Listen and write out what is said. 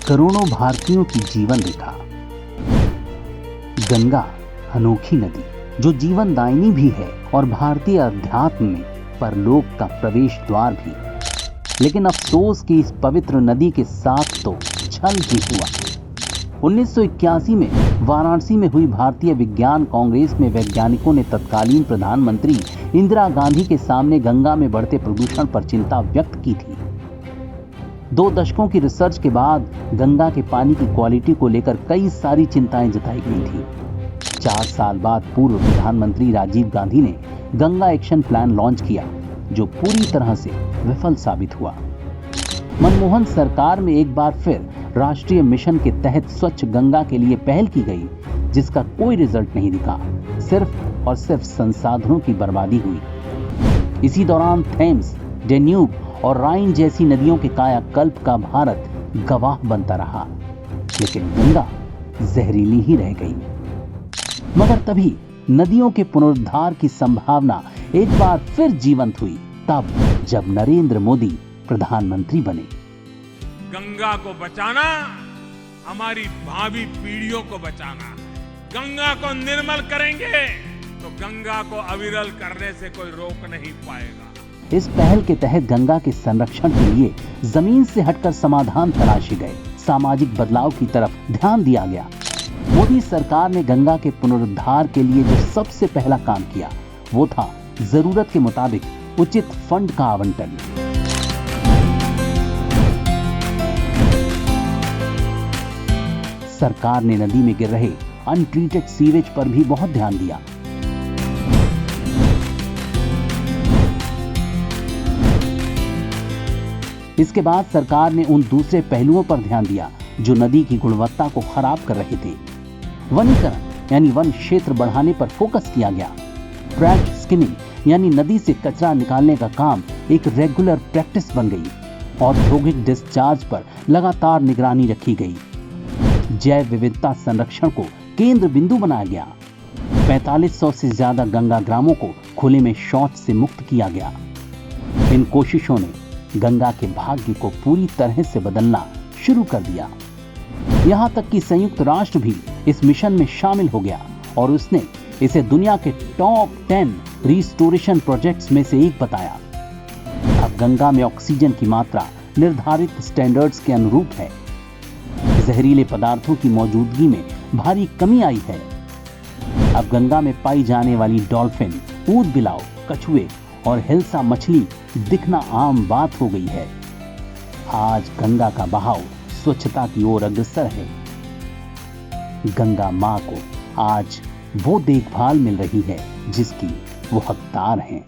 करोड़ों भारतीयों की जीवन रेखा। गंगा अनोखी नदी जो जीवन दायिनी भी है और भारतीय अध्यात्म में परलोक का प्रवेश द्वार भी। लेकिन अफसोस कि इस पवित्र नदी के साथ तो छल ही हुआ। 1981 में वाराणसी में हुई भारतीय विज्ञान कांग्रेस में वैज्ञानिकों ने तत्कालीन प्रधानमंत्री इंदिरा गांधी के सामने गंगा में बढ़ते प्रदूषण पर चिंता व्यक्त की थी। 2 दशकों की रिसर्च के बाद गंगा के पानी की क्वालिटी को लेकर कई सारी चिंताएं जताई गई थी। 4 साल बाद पूर्व प्रधानमंत्री राजीव गांधी ने गंगा एक्शन प्लान लॉन्च किया, जो पूरी तरह से विफल साबित हुआ। मनमोहन सरकार में एक बार फिर राष्ट्रीय मिशन के तहत स्वच्छ गंगा के लिए पहल की गई, जिसका कोई रिजल्ट नहीं दिखा। सिर्फ और सिर्फ संसाधनों की बर्बादी हुई। इसी दौरान थेम्स, डेन्यूब और राइन जैसी नदियों के कायाकल्प का भारत गवाह बनता रहा, लेकिन गंगा जहरीली ही रह गई। मगर तभी नदियों के पुनरुद्धार की संभावना एक बार फिर जीवंत हुई, तब जब नरेंद्र मोदी प्रधानमंत्री बने। गंगा को बचाना हमारी भावी पीढ़ियों को बचाना है। गंगा को निर्मल करेंगे तो गंगा को अविरल करने से कोई रोक नहीं पाएगा। इस पहल के तहत गंगा के संरक्षण के लिए जमीन से हटकर समाधान तलाशे गए। सामाजिक बदलाव की तरफ ध्यान दिया गया। मोदी सरकार ने गंगा के पुनरुद्धार के लिए जो सबसे पहला काम किया, वो था जरूरत के मुताबिक उचित फंड का आवंटन। सरकार ने नदी में गिर रहे अनट्रीटेड सीवेज पर भी बहुत ध्यान दिया। इसके बाद सरकार ने उन दूसरे पहलुओं पर ध्यान दिया जो नदी की गुणवत्ता को खराब कर रहे थे। वनीकरण यानी वन क्षेत्र बढ़ाने पर फोकस किया गया। ट्रैश स्किमिंग यानी नदी से कचरा निकालने का काम एक रेगुलर प्रैक्टिस बन गई। औद्योगिक डिस्चार्ज पर लगातार निगरानी रखी गई। जैव विविधता संरक्षण को केंद्र बिंदु बनाया गया। 4500 से ज्यादा गंगा ग्रामों को खुले में शौच से मुक्त किया गया। इन कोशिशों ने गंगा के भाग्य को पूरी तरह से बदलना शुरू कर दिया। यहां तक कि संयुक्त राष्ट्र भी इस मिशन में शामिल हो गया और उसने इसे दुनिया के टॉप 10 रिस्टोरेशन प्रोजेक्ट्स में से एक बताया। अब गंगा में ऑक्सीजन की मात्रा निर्धारित स्टैंडर्ड्स के अनुरूप है। जहरीले पदार्थों की मौजूदगी में भारी कमी आई है। अब गंगा में पाई जाने वाली डॉल्फिन, ऊदबिलाव, कछुए और हिल्सा मछली दिखना आम बात हो गई है। आज गंगा का बहाव स्वच्छता की ओर अग्रसर है। गंगा मां को आज वो देखभाल मिल रही है जिसकी वो हकदार हैं।